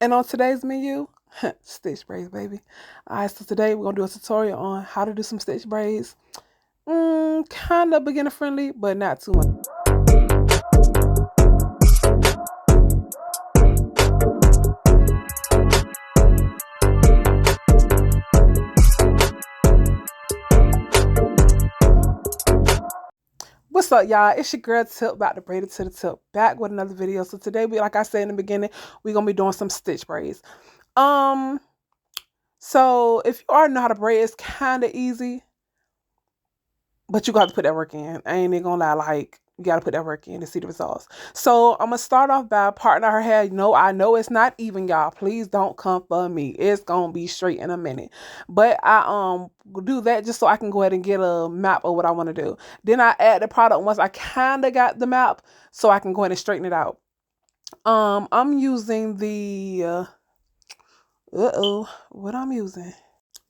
And on today's menu, stitch braids, baby. Alright, so today we're gonna do a tutorial on how to do some stitch braids. Kind of beginner friendly, but not too much. What's up, y'all? It's your girl Tip, about to braid it to the tip, back with another video. So today, like I said in the beginning, we're gonna be doing some stitch braids. So if you already know how to braid, it's kind of easy, but you got to put that work in. I ain't even gonna lie, like you got to put that work in to see the results. So I'm gonna start off by parting her hair. I know it's not even, y'all. Please don't come for me. It's gonna be straight in a minute. But I do that just so I can go ahead and get a map of what I want to do. Then I add the product once I kind of got the map, so I can go ahead and straighten it out. I'm using the what I'm using.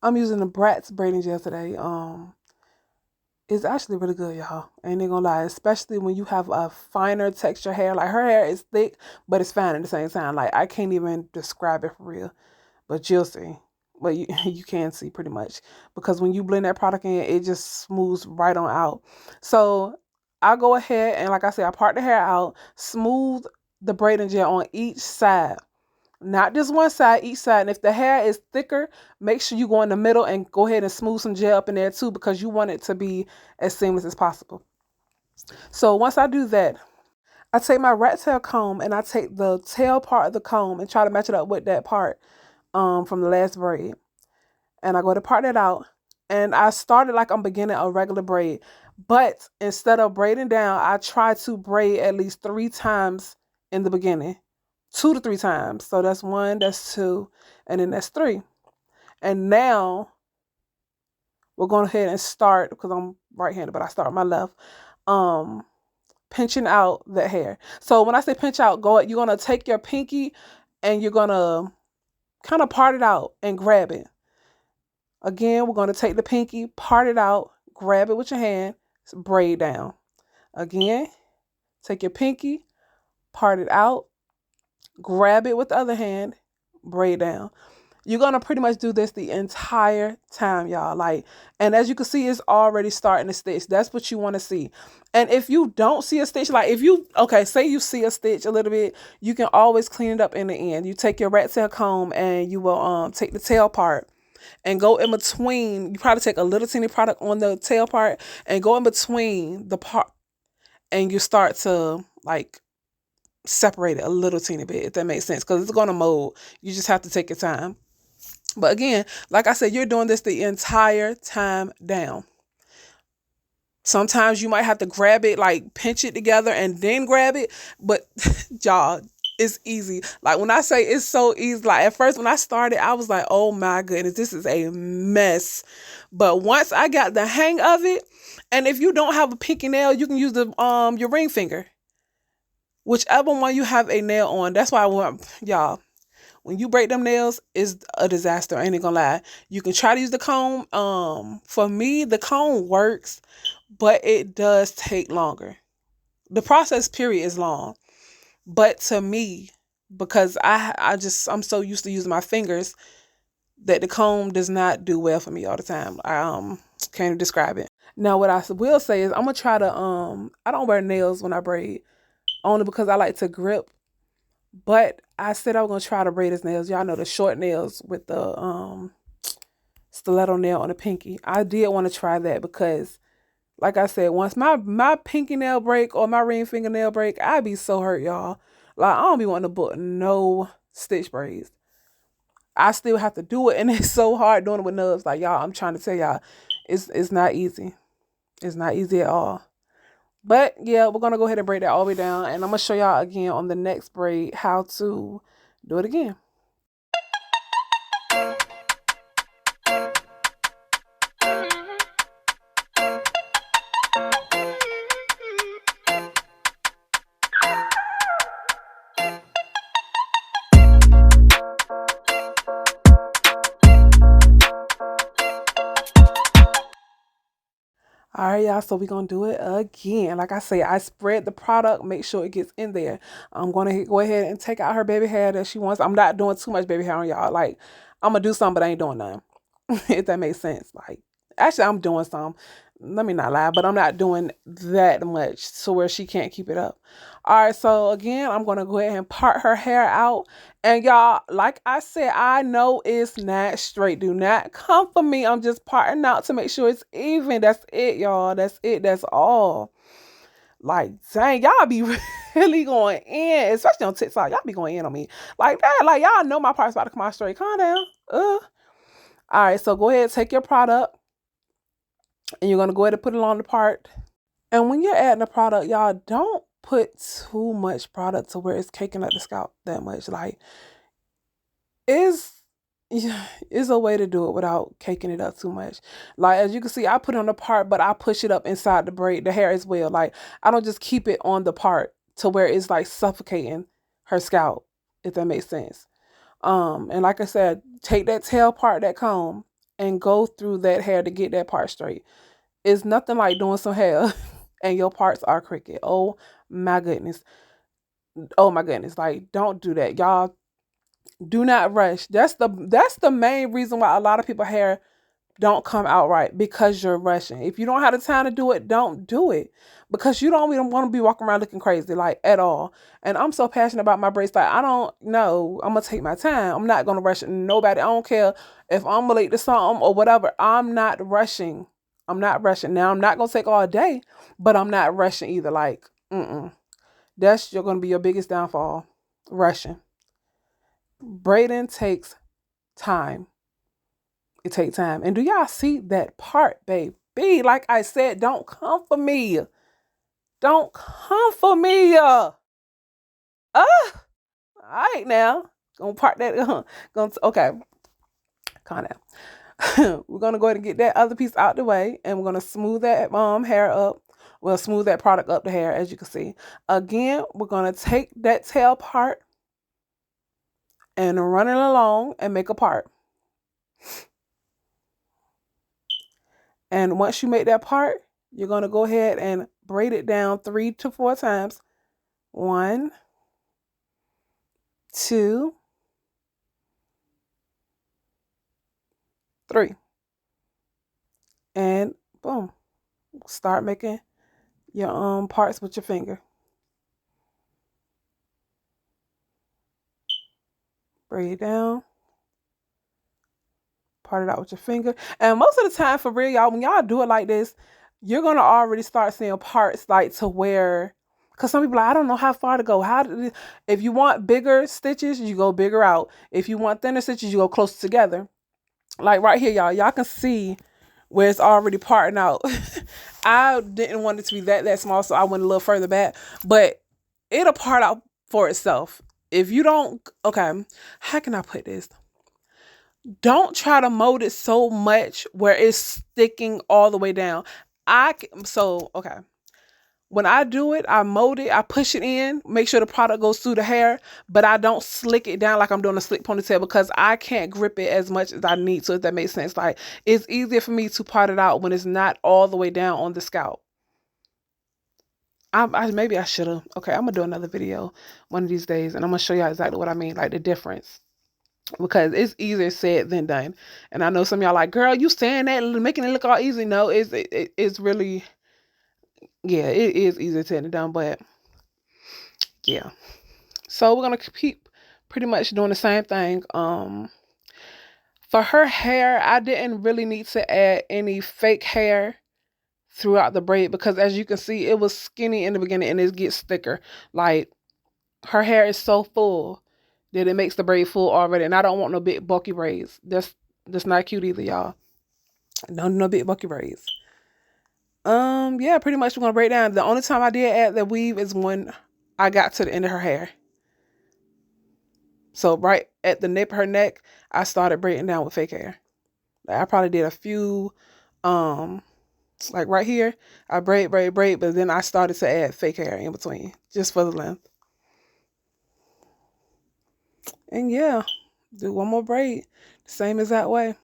I'm using the Bratz braiding gel today. It's actually really good, y'all. Ain't gonna lie, especially when you have a finer texture hair. Like her hair is thick, but it's fine at the same time. Like I can't even describe it for real, but you'll see. But you can see pretty much, because when you blend that product in, it just smooths right on out. So I'll go ahead and, like I said, I part the hair out, smooth the braiding gel on each side. Not just one side, each side. And if the hair is thicker, make sure you go in the middle and go ahead and smooth some gel up in there too, because you want it to be as seamless as possible. So once I do that, I take my rat tail comb and I take the tail part of the comb and try to match it up with that part from the last braid. And I go to part that out. And I started like I'm beginning a regular braid. But instead of braiding down, I try to braid at least 3 times in the beginning. 2 to 3 times. So that's 1, that's 2, and then that's 3. And now we're going ahead and start, because I'm right-handed, but I start with my left, pinching out the hair. So when I say pinch out, you're going to take your pinky and you're going to kind of part it out and grab it. Again, we're going to take the pinky, part it out, grab it with your hand, braid down. Again, take your pinky, part it out, grab it with the other hand, braid down. You're going to pretty much do this the entire time, y'all. Like, and as you can see, it's already starting to stitch. That's what you want to see. And if you don't see a stitch, like say you see a stitch a little bit, you can always clean it up in the end. You take your rat tail comb and you will take the tail part and go in between. You probably take a little teeny product on the tail part and go in between the part, and you start to like separate it a little teeny bit, if that makes sense, because it's going to mold. You just have to take your time. But again, like I said, you're doing this the entire time down. Sometimes you might have to grab it, like pinch it together and then grab it. But y'all, it's easy. Like when I say it's so easy, like at first when I started, I was like, oh my goodness, this is a mess. But once I got the hang of it, and if you don't have a pinky nail, you can use the your ring finger. Whichever one you have a nail on. That's why I want y'all. When you break them nails, it's a disaster. I ain't gonna lie. You can try to use the comb. For me, the comb works, but it does take longer. The process period is long. But to me, because I'm so used to using my fingers, that the comb does not do well for me all the time. I can't even describe it. Now what I will say is I'm gonna try to I don't wear nails when I braid, only because I like to grip. But I said I was going to try to braid his nails. Y'all know the short nails with the stiletto nail on the pinky. I did want to try that because, like I said, once my pinky nail break or my ring fingernail break, I'd be so hurt, y'all. Like, I don't be wanting to book no stitch braids. I still have to do it, and it's so hard doing it with nubs. Like, y'all, I'm trying to tell y'all, it's not easy. It's not easy at all. But yeah, we're going to go ahead and braid that all the way down. And I'm going to show y'all again on the next braid how to do it again. All right, y'all, so we're gonna do it again. Like I say, I spread the product, make sure it gets in there. I'm gonna go ahead and take out her baby hair that she wants. I'm not doing too much baby hair on y'all. Like, I'm gonna do something, but I ain't doing none. If that makes sense. Like, actually, I'm doing some. Let me not lie, but I'm not doing that much so where she can't keep it up. All right, so again, I'm gonna go ahead and part her hair out. And y'all, like I said, I know it's not straight. Do not come for me. I'm just parting out to make sure it's even. That's it, y'all. That's it. That's all. Like, dang, y'all be really going in, especially on TikTok. Y'all be going in on me like that. Like, y'all know my part's about to come out straight. Calm down. All right, so go ahead, take your product, and you're gonna go ahead and put it on the part. And when you're adding the product, y'all, don't put too much product to where it's caking up the scalp that much. Like, is a way to do it without caking it up too much. Like, as you can see, I put it on the part, but I push it up inside the braid, the hair as well. Like, I don't just keep it on the part to where it's like suffocating her scalp, if that makes sense. And like I said, take that tail part, that comb, and go through that hair to get that part straight. It's nothing like doing some hair and your parts are crooked. Oh my goodness. Oh my goodness. Like, don't do that. Y'all, do not rush. That's the main reason why a lot of people hair don't come out right, because you're rushing. If you don't have the time to do it, don't do it, because you don't even want to be walking around looking crazy, like, at all. And I'm so passionate about my braids. Like, I don't know. I'm gonna take my time. I'm not gonna rush nobody. I don't care if I'm late to something or whatever. I'm not rushing. I'm not rushing. Now, I'm not gonna take all day, but I'm not rushing either. Like, that's you're gonna be your biggest downfall. Rushing. Braiding takes time. It takes time. And do y'all see that part, baby? Like I said, don't come for me. Don't come for me. All right now. Gonna part that. Okay. Calm down. We're gonna go ahead and get that other piece out the way, and we're gonna smooth that hair up. We'll smooth that product up the hair, as you can see. Again, we're gonna take that tail part and run it along and make a part. And once you make that part, you're going to go ahead and braid it down 3 to 4 times. 1, 2, 3. And boom. Start making your parts with your finger. Braid it down. Part it out with your finger. And most of the time, for real, y'all, when y'all do it like this, you're going to already start seeing parts like to where, because some people are like, I don't know how far to go. If you want bigger stitches, you go bigger out. If you want thinner stitches, you go closer together. Like right here, y'all can see where it's already parting out. I didn't want it to be that small, so I went a little further back, but it'll part out for itself. If you don't, okay, how can I put this? Don't try to mold it so much where it's sticking all the way down. Okay. When I do it, I mold it, I push it in, make sure the product goes through the hair, but I don't slick it down like I'm doing a slick ponytail, because I can't grip it as much as I need to, if that makes sense. Like, it's easier for me to part it out when it's not all the way down on the scalp. Maybe I should have. Okay, I'm going to do another video one of these days, and I'm going to show you exactly what I mean, like the difference. Because it's easier said than done. And I know some of y'all like, girl, you saying that, making it look all easy. No, it's really, yeah, it is easier said than done, but yeah. So we're going to keep pretty much doing the same thing. For her hair, I didn't really need to add any fake hair throughout the braid, because as you can see, it was skinny in the beginning and it gets thicker. Like, her hair is so full that it makes the braid full already. And I don't want no big bulky braids. That's not cute either, y'all. No big bulky braids. Yeah, pretty much we're gonna braid down. The only time I did add the weave is when I got to the end of her hair. So right at the nape of her neck, I started braiding down with fake hair. Like, I probably did a few, like right here, I braid, but then I started to add fake hair in between, just for the length. And yeah, do one more braid, same exact way.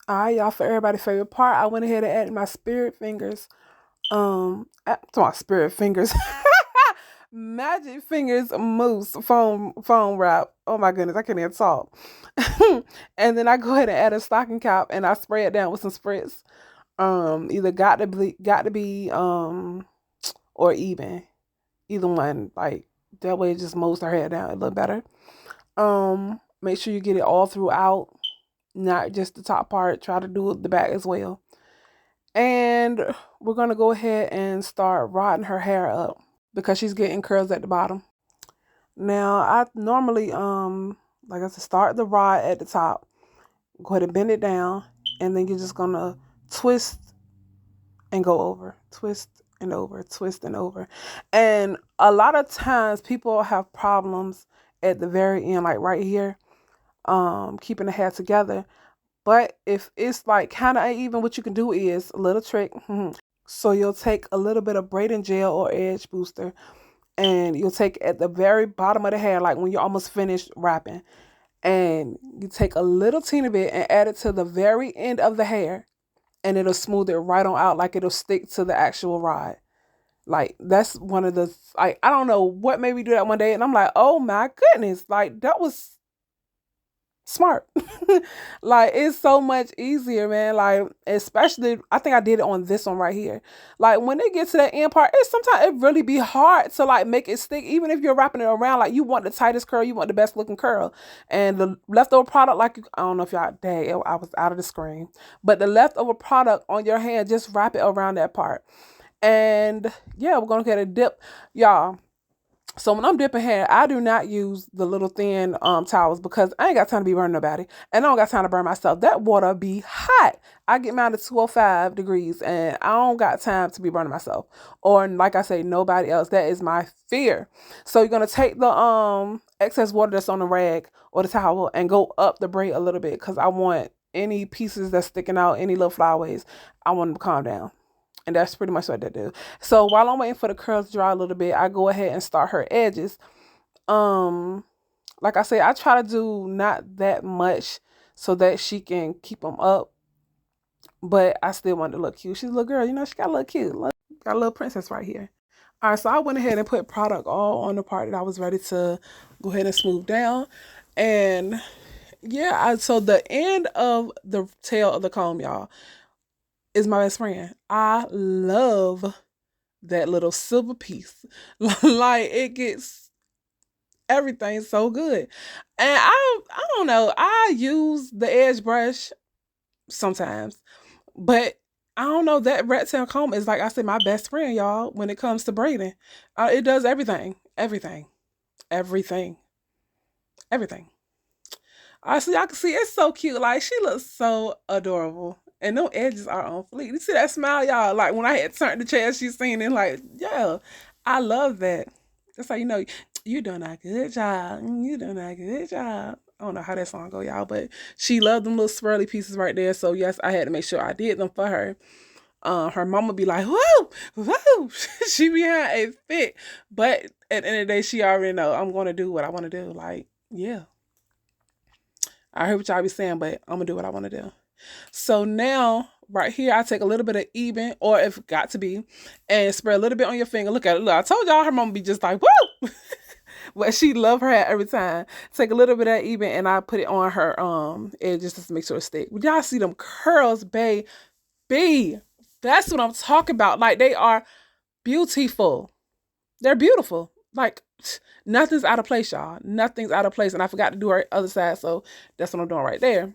All right, y'all, for everybody's favorite part, I went ahead and added my spirit fingers. To my spirit fingers. Magic fingers mousse foam wrap. Oh my goodness, I can't even talk. And then I go ahead and add a stocking cap and I spray it down with some spritz. Either got to be or even. Either one. Like that way it just moves her hair down a little better. Make sure you get it all throughout, not just the top part. Try to do the back as well. And we're gonna go ahead and start rodding her hair up because she's getting curls at the bottom. Now I normally like I said, start the rod at the top, go ahead and bend it down, and then you're just gonna twist and go over, twist and over, twist and over. And a lot of times people have problems at the very end, like right here, keeping the hair together. But if it's like kind of uneven, what you can do is a little trick. So you'll take a little bit of braiding gel or edge booster, and you'll take at the very bottom of the hair, like when you're almost finished wrapping, and you take a little teeny bit and add it to the very end of the hair, and it'll smooth it right on out, like it'll stick to the actual rod. Like that's one of the, like, I don't know what made me do that one day, and I'm like, oh my goodness, like that was smart. Like it's so much easier, man. Like especially I think I did it on this one right here. Like when they get to that end part, it's sometimes it really be hard to like make it stick. Even if you're wrapping it around, like you want the tightest curl, you want the best looking curl. And the leftover product, like I don't know if y'all, dang, I was out of the screen. But the leftover product on your hand, just wrap it around that part. And yeah, we're gonna get a dip. Y'all, so when I'm dipping hair, I do not use the little thin towels because I ain't got time to be burning nobody. And I don't got time to burn myself. That water be hot. I get mine to 205 degrees and I don't got time to be burning myself. Or like I say, nobody else. That is my fear. So you're gonna take the excess water that's on the rag or the towel and go up the braid a little bit because I want any pieces that's sticking out, any little flyaways, I want them to calm down. And that's pretty much what they do. So while I'm waiting for the curls to dry a little bit, I go ahead and start her edges. Like I say, I try to do not that much so that she can keep them up. But I still want to look cute. She's a little girl, you know, she got a little cute. Look, got a little princess right here. All right, so I went ahead and put product all on the part that I was ready to go ahead and smooth down. And yeah, so the end of the tail of the comb, y'all, is my best friend. I love that little silver piece. Like it gets everything so good. And I don't know, I use the edge brush sometimes, but I don't know, that rat tail comb is, like I said, my best friend, y'all, when it comes to braiding. It does everything, everything, everything, everything. Honestly, I can see it's so cute. Like she looks so adorable. And no edges are on fleek. You see that smile, y'all? Like when I had turned the chair, she's seen it like, yeah, I love that. That's how you know you doing a good job. You doing a good job. I don't know how that song go, y'all, but she loved them little swirly pieces right there. So yes, I had to make sure I did them for her. Her mama be like, whoa, whoa. She be having a fit. But at the end of the day, she already know I'm gonna do what I want to do. Like, yeah. I heard what y'all be saying, but I'm gonna do what I want to do. So now, right here, I take a little bit of even, or if it got to be, and spread a little bit on your finger. Look at it. Look, I told y'all her mom be just like, woo! But she love her hat every time. Take a little bit of that even, and I put it on her edges just to make sure it stick. But y'all see them curls, baby. That's what I'm talking about. Like, they are beautiful. They're beautiful. Like, nothing's out of place, y'all. Nothing's out of place. And I forgot to do her other side, so that's what I'm doing right there.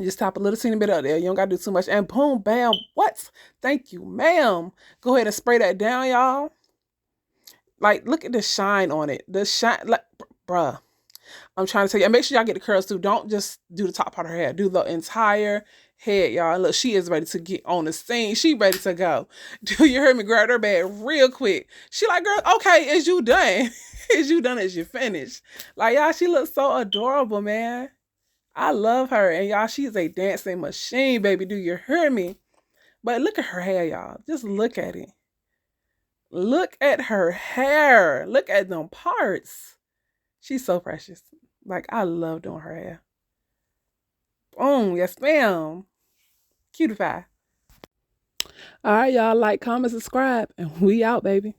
Just tap a little teeny bit up there. You don't gotta do too much. And boom, bam. What? Thank you, ma'am. Go ahead and spray that down, y'all. Like, look at the shine on it. The shine, like, bruh. I'm trying to tell you. And make sure y'all get the curls too. Don't just do the top part of her hair. Do the entire head, y'all. And look, she is ready to get on the scene. She ready to go. Do you hear me? Grab her bag real quick. She like, girl, okay, is you done? Is you done? Is you finished? Like, y'all, she looks so adorable, man. I love her. And y'all, she is a dancing machine, baby. Do you hear me? But look at her hair, y'all. Just look at it. Look at her hair. Look at them parts. She's so precious. Like, I love doing her hair. Boom. Yes, ma'am. Cutify. All right, y'all, like, comment, subscribe, and we out, baby.